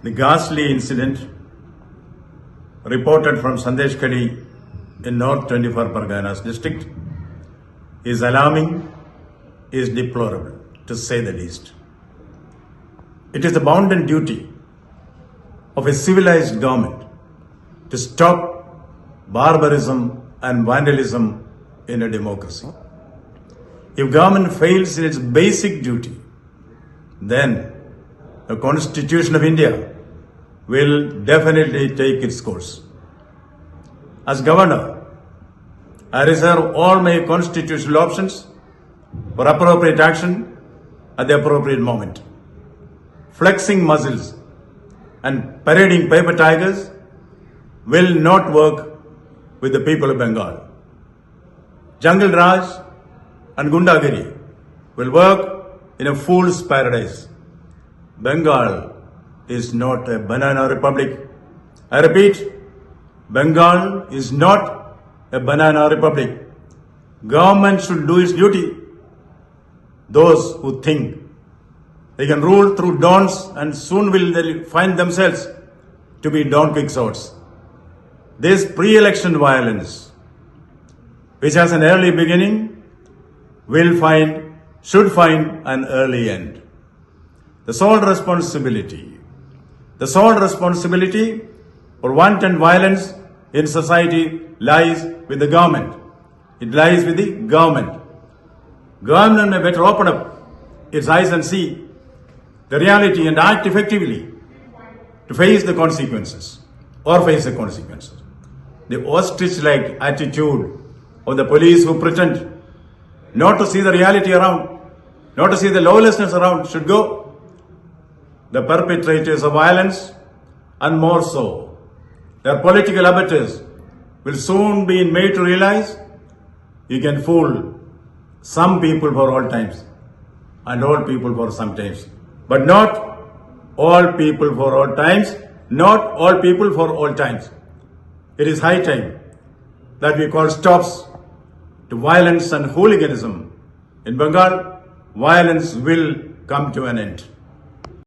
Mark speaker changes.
Speaker 1: The ghastly incident reported from Sandeshkhadi in North 24 Parganas district is alarming, is deplorable, to say the least. It is the bounden duty of a civilized government to stop barbarism and vandalism in a democracy. If government fails in its basic duty, then the Constitution of India will definitely take its course. As Governor, I reserve all my constitutional options for appropriate action at the appropriate moment. Flexing muscles and parading paper tigers will not work with the people of Bengal. Jungle Raj and Gundagiri will work in a fool's paradise. Bengal is not a banana republic. I repeat, Bengal is not a banana republic. Government should do its duty. Those who think they can rule through dons and soon will they find themselves to be Don Quixotes. This pre-election violence, which has an early beginning, should find an early end. The sole responsibility for wanton violence in society lies with the government. It lies with the government. Government may better open up its eyes and see the reality and act effectively to face the consequences. The ostrich-like attitude of the police who pretend not to see the reality around, not to see the lawlessness around should go. The perpetrators of violence, and more so, their political abettors, will soon be made to realize you can fool some people for all times and all people for some times, but not all people for all times, not all people for all times. It is high time that we call stops to violence and hooliganism. In Bengal, violence will come to an end.